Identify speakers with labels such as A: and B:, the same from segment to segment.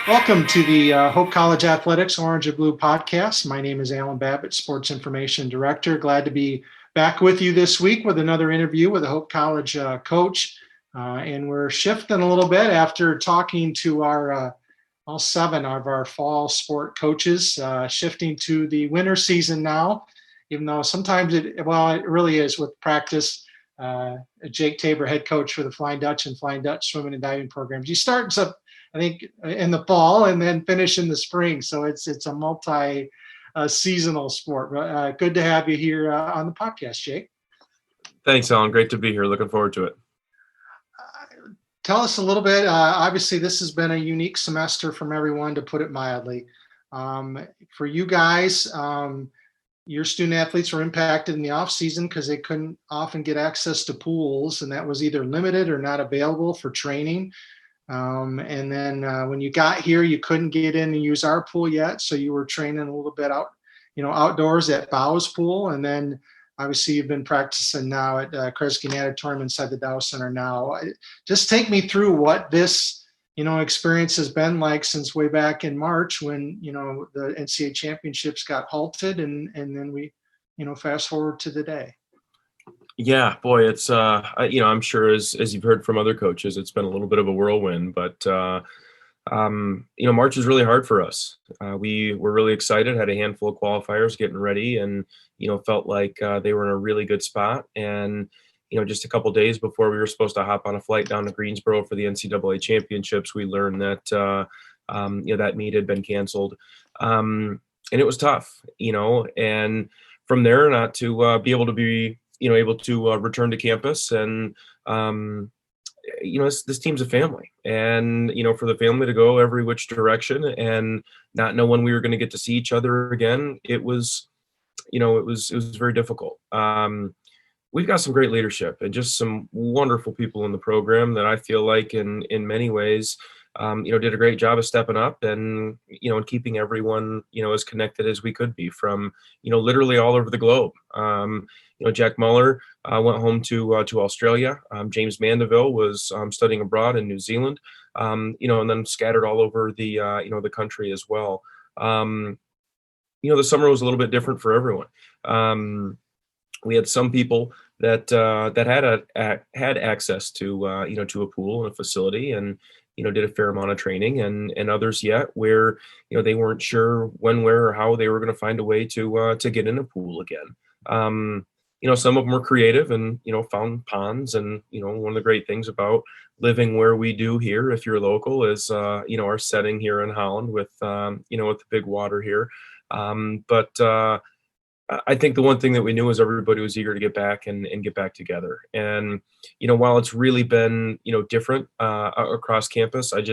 A: Welcome to the Hope College Athletics Orange and Blue podcast. My name is Alan Babbitt, Sports Information Director. Glad to be back with you this week with another interview with a Hope College coach. And we're shifting a little bit after talking to our all seven of our fall sport coaches, shifting to the winter season now, even though sometimes it really is with practice. Jake Tabor, head coach for the Flying Dutch and Flying Dutch swimming and diving programs. You start I think in the fall and then finish in the spring. So it's a multi seasonal sport. Good to have you here on the podcast, Jake.
B: Thanks, Alan. Great to be here. Looking forward to it.
A: Tell us a little bit. Obviously, this has been a unique semester from everyone, to put it mildly. For you guys, your student athletes were impacted in the off season because they couldn't often get access to pools, and that was either limited or not available for training. And then when you got here, you couldn't get in and use our pool yet. So you were training a little bit outdoors at Bow's pool. And then obviously you've been practicing now at Kresge Natatorium inside the Dow Center now. Just take me through what this, experience has been like since way back in March when, the NCAA championships got halted and then we, fast forward to today.
B: Yeah, boy, it's I'm sure as you've heard from other coaches, it's been a little bit of a whirlwind, but March is really hard for us. We were really excited, had a handful of qualifiers getting ready, and felt like they were in a really good spot. And just a couple days before we were supposed to hop on a flight down to Greensboro for the NCAA championships, we learned that that meet had been canceled, and it was tough. And from there, not to be able to be able to return to campus. And, this team's a family, and, for the family to go every which direction and not know when we were going to get to see each other again, it was very difficult. We've got some great leadership and just some wonderful people in the program that I feel like in many ways, did a great job of stepping up and, and keeping everyone, as connected as we could be from, literally all over the globe. Jack Muller went home to Australia. James Mandeville was studying abroad in New Zealand, and then scattered all over the, the country as well. The summer was a little bit different for everyone. We had some people that had access to, to a pool and a facility and, did a fair amount of training, and others yet where, they weren't sure when, where, or how they were going to find a way to get in a pool again. Some of them were creative and, found ponds. And, one of the great things about living where we do here, if you're local, is, our setting here in Holland with the big water here. But I think the one thing that we knew is everybody was eager to get back and get back together. And, while it's really been, different across campus, I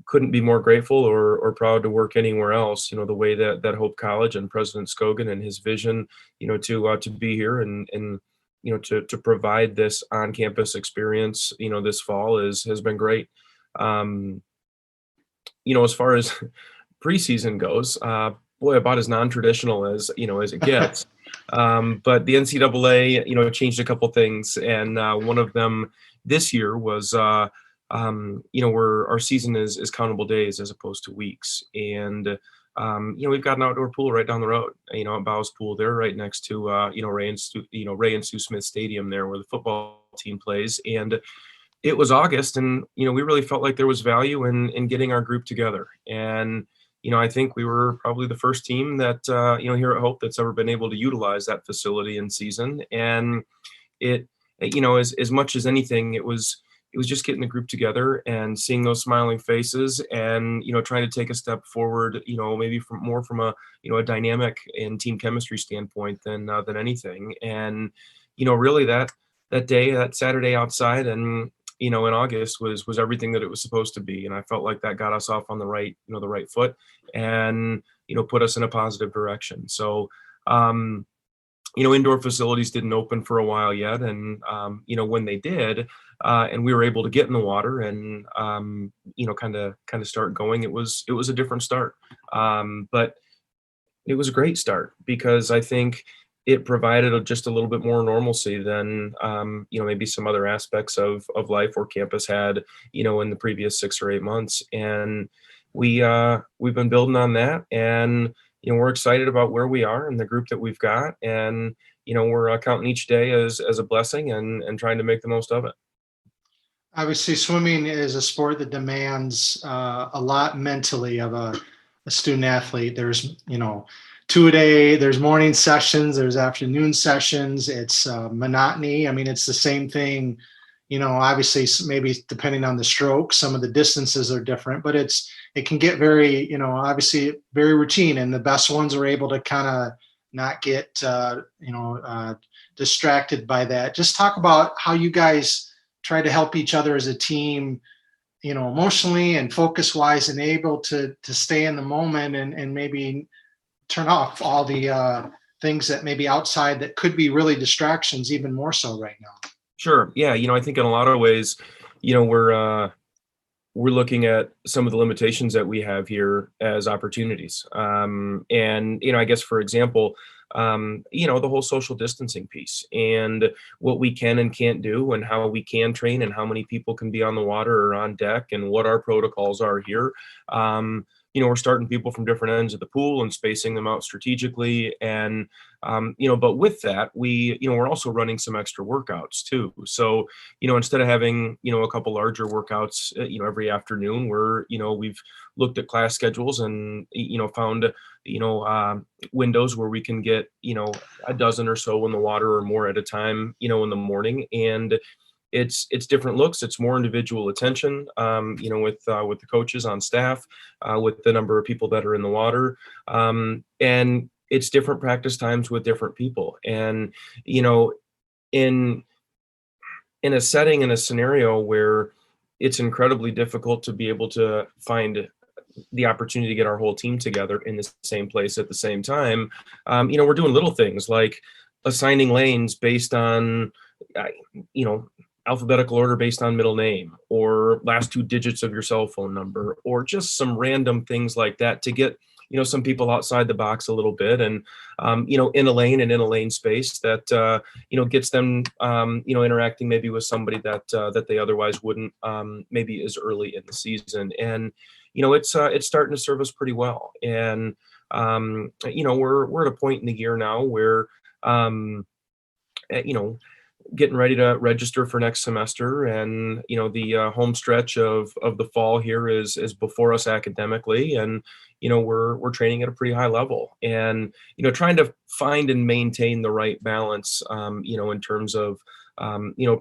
B: couldn't be more grateful or proud to work anywhere else. The way that Hope College and President Scogan and his vision, to be here and to provide this on-campus experience, this fall has been great. As far as preseason goes, boy, about as non-traditional as it gets. But the NCAA, changed a couple things, and one of them this year was, where our season is countable days as opposed to weeks, and we've got an outdoor pool right down the road, at Bow's Pool there, right next to Ray and Sue Smith Stadium there, where the football team plays, and it was August, and we really felt like there was value in getting our group together. And I think we were probably the first team that, here at Hope that's ever been able to utilize that facility in season. And it, as much as anything, it was just getting the group together and seeing those smiling faces and, trying to take a step forward, maybe from a, a dynamic and team chemistry standpoint than anything. And, really that day, that Saturday outside and, in August was everything that it was supposed to be. And I felt like that got us off on the right foot and, put us in a positive direction. So, indoor facilities didn't open for a while yet. And, when they did, and we were able to get in the water and, kind of start going, it was a different start. But it was a great start because I think, it provided just a little bit more normalcy than maybe some other aspects of life or campus had in the previous 6 or 8 months. And we've been building on that, and we're excited about where we are and the group that we've got, and we're counting each day as a blessing and trying to make the most of it.
A: Obviously, swimming is a sport that demands a lot mentally of a student athlete. There's, 2 a day, there's morning sessions, there's afternoon sessions. It's monotony. I mean, it's the same thing, obviously, maybe depending on the stroke, some of the distances are different, but it can get very, obviously very routine. And the best ones are able to kind of not get, distracted by that. Just talk about how you guys try to help each other as a team, emotionally and focus wise, and able to stay in the moment and maybe turn off all the things that may be outside that could be really distractions, even more so right now.
B: Sure. Yeah. I think in a lot of ways, we're looking at some of the limitations that we have here as opportunities. And, I guess, for example, the whole social distancing piece and what we can and can't do and how we can train and how many people can be on the water or on deck and what our protocols are here. We're starting people from different ends of the pool and spacing them out strategically. And, but with that, we're also running some extra workouts too. So, instead of having, a couple larger workouts, every afternoon, we've looked at class schedules and, found, windows where we can get, a dozen or so in the water or more at a time, in the morning. And it's different looks. It's more individual attention, with the coaches on staff, with the number of people that are in the water, and it's different practice times with different people. And in a setting, in a scenario where it's incredibly difficult to be able to find the opportunity to get our whole team together in the same place at the same time, we're doing little things like assigning lanes based on, alphabetical order based on middle name or last 2 digits of your cell phone number, or just some random things like that to get, some people outside the box a little bit and, in a lane and in a lane space that, gets them, interacting maybe with somebody that they otherwise wouldn't, maybe as early in the season. And, it's starting to serve us pretty well. And, we're at a point in the year now where, getting ready to register for next semester, and the home stretch of the fall here is before us academically, and we're training at a pretty high level, and trying to find and maintain the right balance, in terms of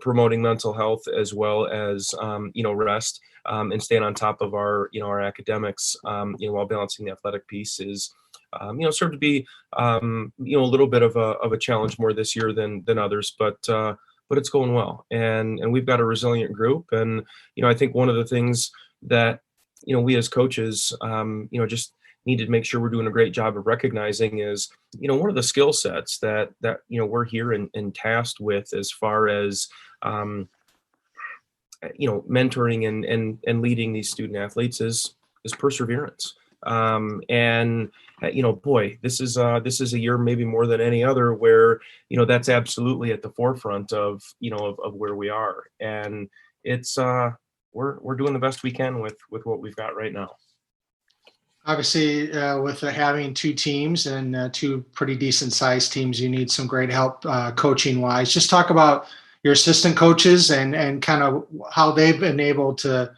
B: promoting mental health as well as rest, and staying on top of our academics, while balancing the athletic piece is sort of be a little bit of a challenge more this year than others, but it's going well, and we've got a resilient group. And I think one of the things that we as coaches just need to make sure we're doing a great job of recognizing is one of the skill sets that we're here and tasked with as far as mentoring and leading these student athletes is perseverance. And boy, this is a year maybe more than any other where that's absolutely at the forefront of of where we are, and it's we're doing the best we can with what we've got right now.
A: Obviously, with having two teams and two pretty decent sized teams, you need some great help coaching wise. Just talk about your assistant coaches and kind of how they've been able to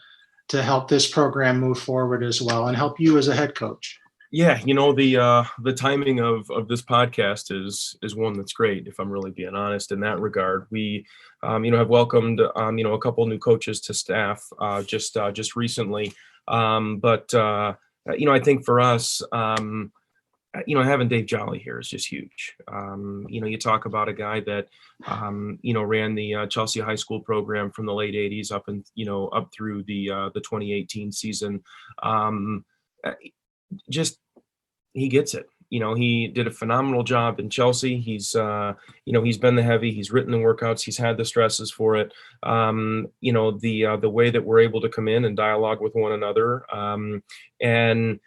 A: help this program move forward as well, and help you as a head coach.
B: Yeah, the timing of this podcast is one that's great, if I'm really being honest in that regard. We have welcomed a couple new coaches to staff just recently. But I think for us, having Dave Jolly here is just huge. You talk about a guy that ran the Chelsea High School program from the late '80s up through the 2018 season. Just he gets it. He did a phenomenal job in Chelsea. He's been the heavy. He's written the workouts. He's had the stresses for it. The way that we're able to come in and dialogue with one another, and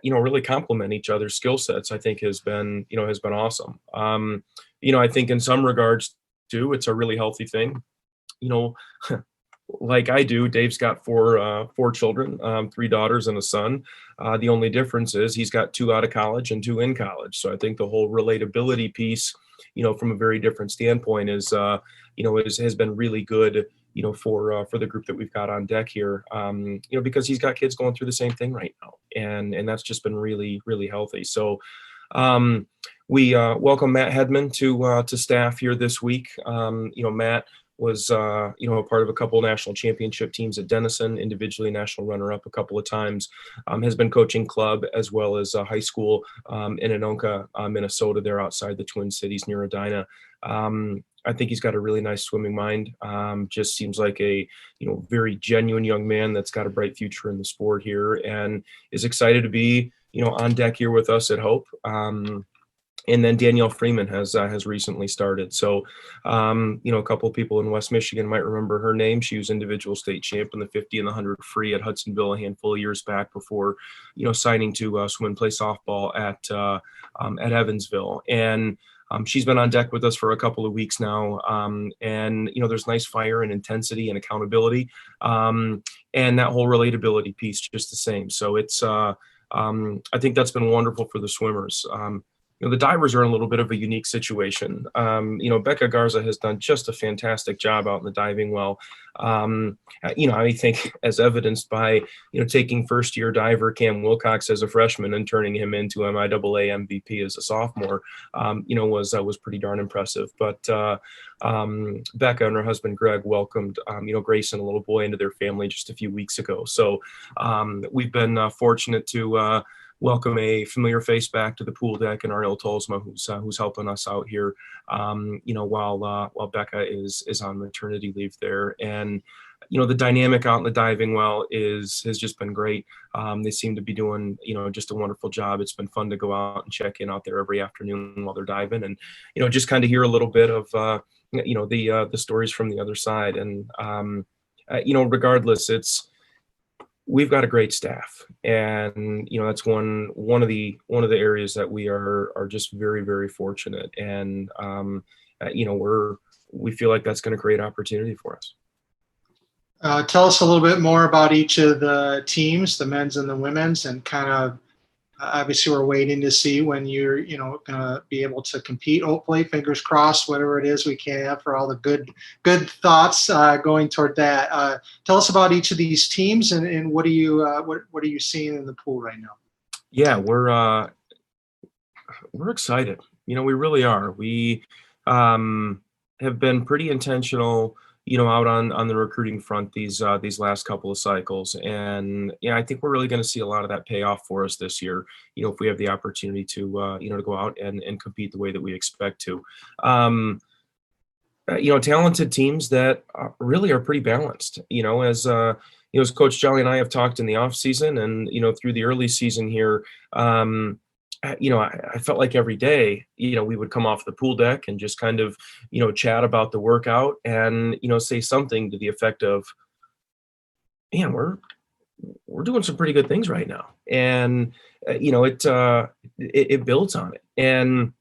B: really complement each other's skill sets, I think has been awesome. I think in some regards too, it's a really healthy thing. You know, like I do, Dave's got four children, three daughters and a son. The only difference is he's got two out of college and two in college. So I think the whole relatability piece, from a very different standpoint has been really good, for the group that we've got on deck here, because he's got kids going through the same thing right now. And that's just been really, really healthy. So we welcome Matt Hedman to staff here this week. Matt was a part of a couple national championship teams at Denison, individually national runner-up a couple of times, has been coaching club as well as high school in Anoka, Minnesota, there outside the Twin Cities near Edina. I think he's got a really nice swimming mind. Just seems like a very genuine young man that's got a bright future in the sport here, and is excited to be on deck here with us at Hope. And then Danielle Freeman has recently started. So, a couple of people in West Michigan might remember her name. She was individual state champ in the 50 and the 100 free at Hudsonville a handful of years back before, signing to swim and play softball at Evansville. And she's been on deck with us for a couple of weeks now. And there's nice fire and intensity and accountability, and that whole relatability piece just the same. So it's I think that's been wonderful for the swimmers. The divers are in a little bit of a unique situation. Becca Garza has done just a fantastic job out in the diving well. I think as evidenced by, taking first-year diver Cam Wilcox as a freshman and turning him into MIAA MVP as a sophomore, was pretty darn impressive. But Becca and her husband Greg welcomed, Grayson, a little boy, into their family just a few weeks ago. So we've been fortunate to welcome a familiar face back to the pool deck in Ariel Tolsma, who's helping us out here, while Becca is on maternity leave there. And the dynamic out in the diving well has just been great. They seem to be doing just a wonderful job. It's been fun to go out and check in out there every afternoon while they're diving, and just kind of hear a little bit of the stories from the other side. And regardless, we've got a great staff, and that's one of the areas that we are just very, very fortunate, and we feel like that's going to create opportunity for us.
A: Tell us a little bit more about each of the teams, the men's and the women's, and kind of obviously we're waiting to see when you're going to be able to compete. Hopefully, fingers crossed, whatever it is we can have for all the good thoughts going toward that. Tell us about each of these teams, and what are you seeing in the pool right now?
B: Yeah, we're excited. We really are. We have been pretty intentional, out on the recruiting front these last couple of cycles. And I think we're really going to see a lot of that pay off for us this year, if we have the opportunity to, to go out and compete the way that we expect to. Talented teams that really are pretty balanced, as Coach Jolly and I have talked in the off season and, through the early season here. I felt like every day, we would come off the pool deck and just kind of, chat about the workout and, say something to the effect of, man, we're doing some pretty good things right now. And, it builds on it. And,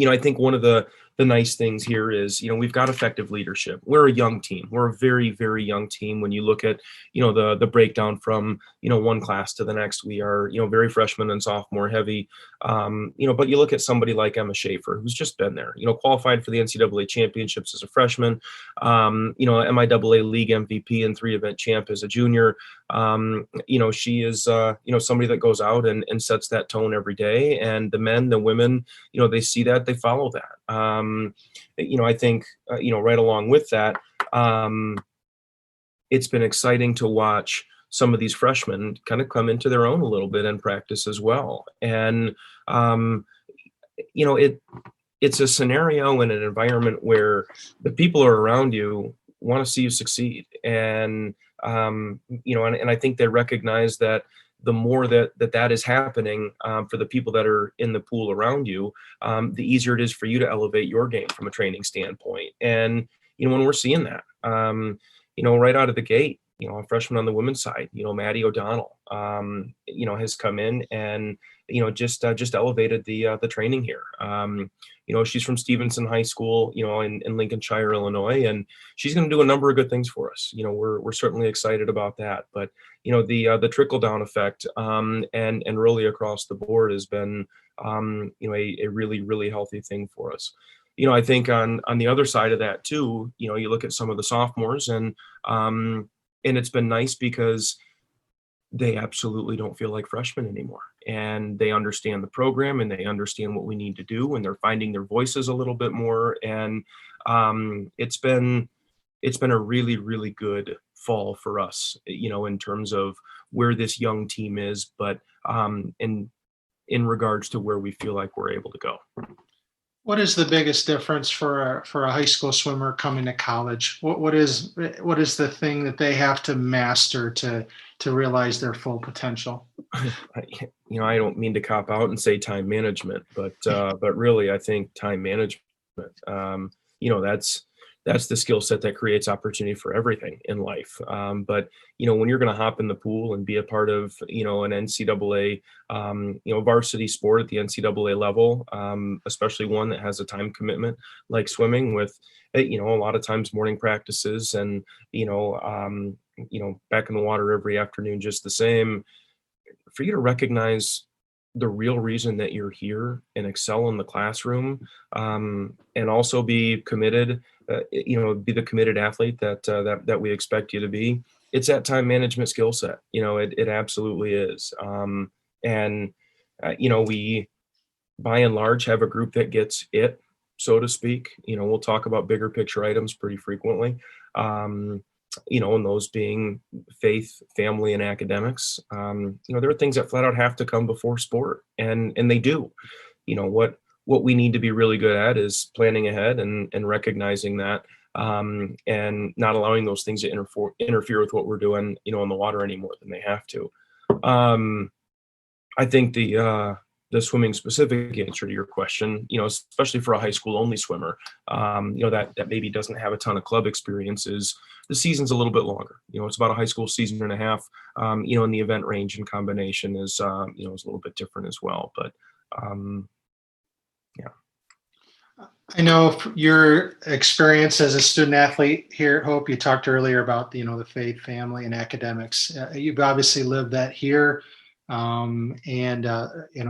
B: I think one of the nice things here is, we've got effective leadership. We're a young team. We're a very, very young team. When you look at, the breakdown from, one class to the next, we are, very freshman and sophomore heavy. But you look at somebody like Emma Schaefer, who's just been there, qualified for the NCAA championships as a freshman, MIAA league MVP and 3-event champ as a junior. She is, somebody that goes out and sets that tone every day. And the men, the women, they see that, they follow that. I think, right along with that, it's been exciting to watch some of these freshmen kind of come into their own a little bit and practice as well. And, it's a scenario and an environment where the people who are around you want to see you succeed. And, and I think they recognize that the more that is happening for the people that are in the pool around you, the easier it is for you to elevate your game from a training standpoint. And, when we're seeing that, right out of the gate, a freshman on the women's side, Maddie O'Donnell, has come in and, just elevated the training here. She's from Stevenson High School, in Lincolnshire, Illinois, and she's going to do a number of good things for us. We're certainly excited about that. But, the trickle down effect, and really across the board has been, a really, really healthy thing for us. I think on the other side of that too, you look at some of the sophomores, and it's been nice because they absolutely don't feel like freshmen anymore. And they understand the program and they understand what we need to do, and they're finding their voices a little bit more. And it's been a really, really good fall for us, in terms of where this young team is, but in regards to where we feel like we're able to go.
A: What is the biggest difference for a high school swimmer coming to college? What is the thing that they have to master to realize their full potential?
B: I don't mean to cop out and say time management, but really, I think time management. That's the skill set that creates opportunity for everything in life. But when you're going to hop in the pool and be a part of an NCAA varsity sport at the NCAA level, especially one that has a time commitment like swimming, with a lot of times morning practices and back in the water every afternoon just the same, for you to recognize the real reason that you're here and excel in the classroom, and also be committed, be the committed athlete that we expect you to be. It's that time management skill set. It absolutely is. And we by and large have a group that gets it, so to speak. We'll talk about bigger picture items pretty frequently. And those being faith, family, and academics. There are things that flat out have to come before sport, and they do. What we need to be really good at is planning ahead and recognizing that, and not allowing those things to interfere with what we're doing, in the water any more than they have to. I think the swimming specific answer to your question, especially for a high school only swimmer, that maybe doesn't have a ton of club experiences, the season's a little bit longer. It's about a high school season and a half, and the event range and combination is, is a little bit different as well. But yeah.
A: I know your experience as a student athlete here at Hope, you talked earlier about, the faith, family, and academics. You've obviously lived that here. And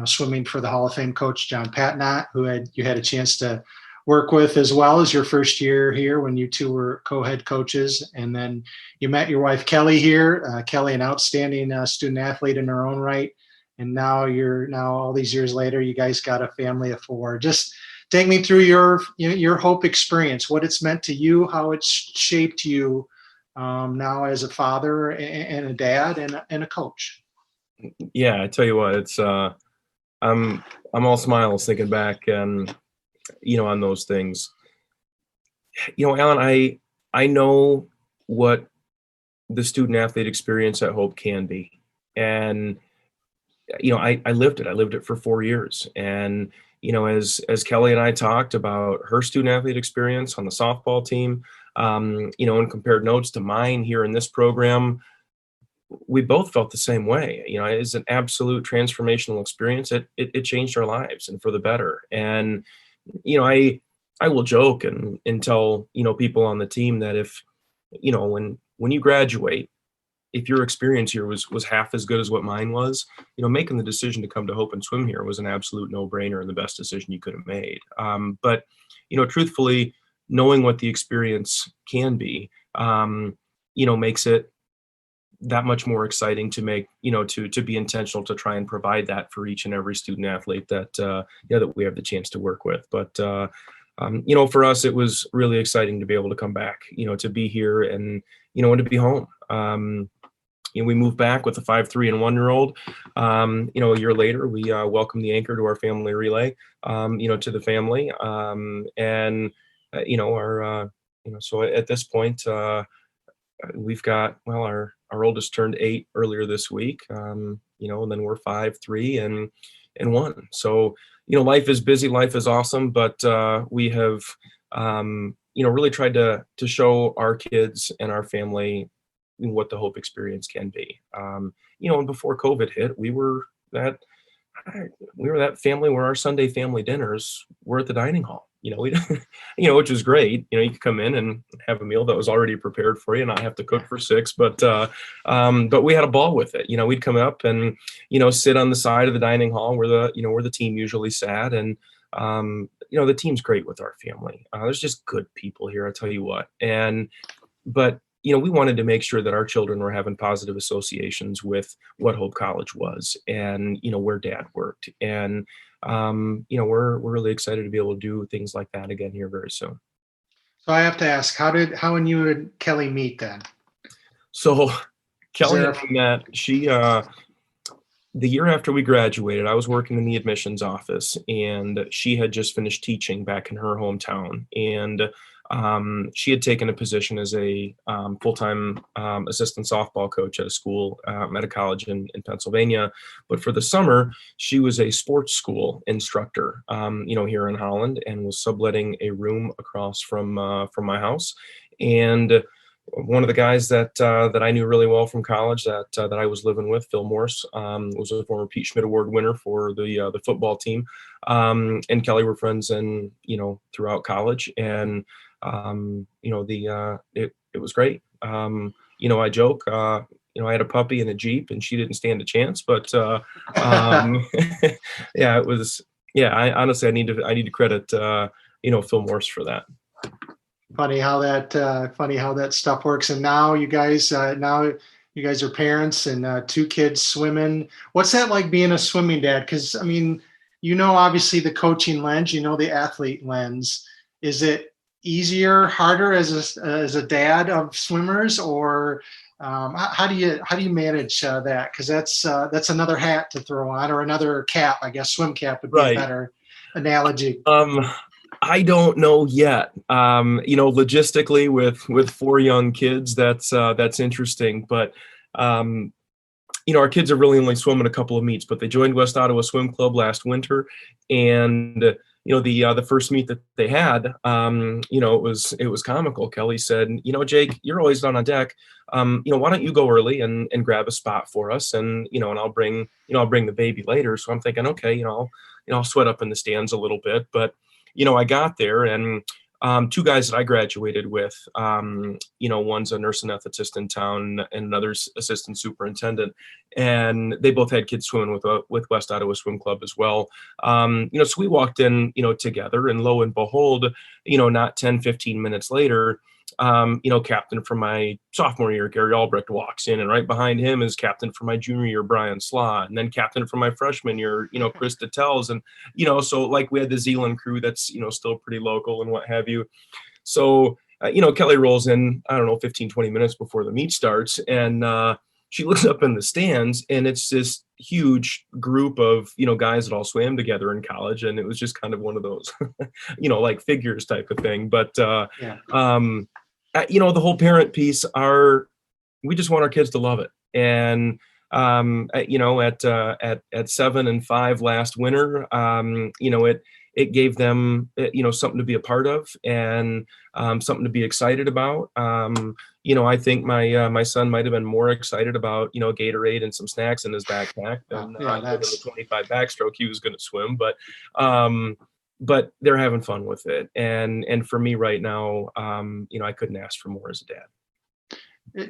A: swimming for the Hall of Fame coach, John Patnott, who you had a chance to work with as well as your first year here when you two were co-head coaches. And then you met your wife, Kelly, here. Kelly, an outstanding student athlete in her own right. And now all these years later, you guys got a family of four. Just take me through your Hope experience, what it's meant to you, how it's shaped you now as a father and a dad and a coach.
B: Yeah, I tell you what, it's I'm all smiles thinking back and on those things. Alan, I know what the student athlete experience at Hope can be, and I lived it. I lived it for 4 years, and as Kelly and I talked about her student athlete experience on the softball team, and compared notes to mine here in this program, we both felt the same way. It's an absolute transformational experience. It changed our lives and for the better. And, I will joke and tell, people on the team that if, when you graduate, if your experience here was half as good as what mine was, making the decision to come to Hope and swim here was an absolute no-brainer and the best decision you could have made. But, truthfully, knowing what the experience can be, makes it that much more exciting to make, to be intentional to try and provide that for each and every student athlete that, that we have the chance to work with. But, for us, it was really exciting to be able to come back, to be here and, and to be home. We moved back with a 5, 3, and 1-year-old. A year later, we welcomed the anchor to our family relay, to the family. So at this point, we've got, our oldest turned 8 earlier this week, and then we're 5, 3, and 1. So, life is busy, life is awesome, but we have, really tried to show our kids and our family what the Hope experience can be. And before COVID hit, that we were that family where our Sunday family dinners were at the dining hall. We, which was great. You could come in and have a meal that was already prepared for you, and not have to cook for six. But we had a ball with it. We'd come up and sit on the side of the dining hall where the team usually sat, and the team's great with our family. There's just good people here, I tell you what. But we wanted to make sure that our children were having positive associations with what Hope College was, and where Dad worked. And we're really excited to be able to do things like that again here very soon.
A: So I have to ask, how and you and Kelly meet then?
B: So Kelly and I met, the year after we graduated, I was working in the admissions office, and she had just finished teaching back in her hometown. And she had taken a position as a full-time assistant softball coach at a school, at a college in Pennsylvania. But for the summer, she was a sports school instructor, here in Holland, and was subletting a room across from my house. And one of the guys that I knew really well from college that I was living with, Phil Morse, was a former Pete Schmidt Award winner for the football team, and Kelly were friends and throughout college. And it was great. I joke, I had a puppy and a Jeep, and she didn't stand a chance, but yeah, it was, I honestly, I need to credit, Phil Morse for that.
A: Funny how that stuff works. And now you guys are parents and 2 kids swimming. What's that like being a swimming dad? Because obviously the coaching lens, the athlete lens. Is it easier, harder as a dad of swimmers, or how do you manage that? Because that's another hat to throw on, or another cap, I guess. Swim cap would be a better analogy.
B: I don't know yet. Logistically with 4 young kids, that's interesting. But our kids are really only swimming a couple of meets, but they joined West Ottawa Swim Club last winter, and the first meet that they had, it was comical. Kelly said, Jake, you're always down on deck. Why don't you go early and grab a spot for us, and and I'll bring the baby later. So I'm thinking, okay, I'll sweat up in the stands a little bit, but I got there, and 2 guys that I graduated with, one's a nurse anesthetist in town and another's assistant superintendent, and they both had kids swimming with West Ottawa Swim Club as well. So we walked in, together, and lo and behold, not 10, 15 minutes later, captain from my sophomore year, Gary Albrecht, walks in, and right behind him is captain for my junior year, Brian Slaw, and then captain for my freshman year, Chris Tells. And, so like we had the Zealand crew that's, still pretty local and what have you. So, Kelly rolls in, I don't know, 15, 20 minutes before the meet starts. And she looks up in the stands, and it's this huge group of, guys that all swam together in college. And it was just kind of one of those, like figures type of thing. But, the whole parent piece, we just want our kids to love it. And, at 7 and 5 last winter, it gave them, something to be a part of, and something to be excited about. I think my son might have been more excited about, Gatorade and some snacks in his backpack than the 25 backstroke he was going to swim. But they're having fun with it. And for me right now, I couldn't ask for more as a dad.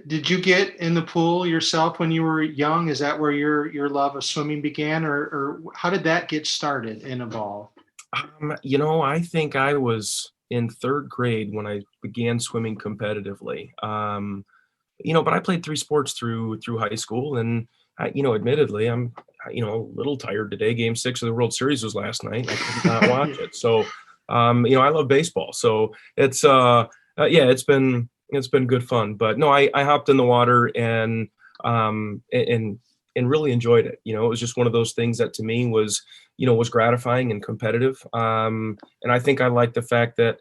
A: Did you get in the pool yourself when you were young? Is that where your love of swimming began, or how did that get started and evolve?
B: I think I was in 3rd grade when I began swimming competitively. But I played 3 sports through high school, and admittedly, I'm a little tired today. Game 6 of the World Series was last night. I could not watch it. So, I love baseball. So it's it's been good fun. But no, I hopped in the water and really enjoyed it. It was just one of those things that to me was gratifying and competitive. And I think I liked the fact that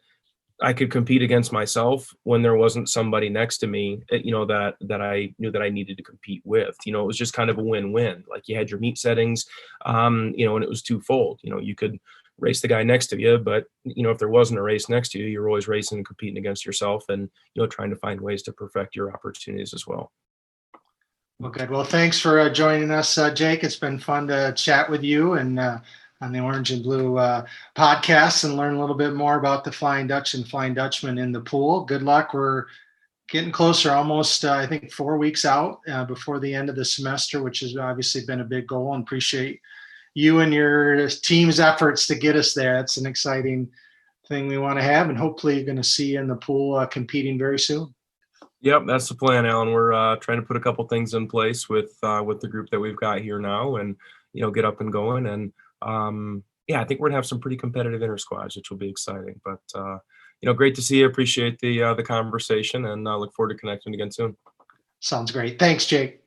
B: I could compete against myself when there wasn't somebody next to me, that I knew that I needed to compete with. It was just kind of a win-win. Like, you had your meet settings, and it was twofold. You could race the guy next to you. But, if there wasn't a race next to you, you're always racing and competing against yourself and, trying to find ways to perfect your opportunities as well.
A: Well, good. Well, thanks for joining us, Jake. It's been fun to chat with you and on the Orange and Blue podcast and learn a little bit more about the Flying Dutch and Flying Dutchman in the pool. Good luck. We're getting closer, almost, I think, 4 weeks out before the end of the semester, which has obviously been a big goal, and appreciate you and your team's efforts to get us there. It's an exciting thing we want to have, and hopefully you're going to see you in the pool competing very soon.
B: Yep, that's the plan, Alan. We're trying to put a couple things in place with the group that we've got here now, and get up and going. And I think we're gonna have some pretty competitive inter squads, which will be exciting. But great to see you. Appreciate the conversation, and look forward to connecting again soon.
A: Sounds great. Thanks, Jake.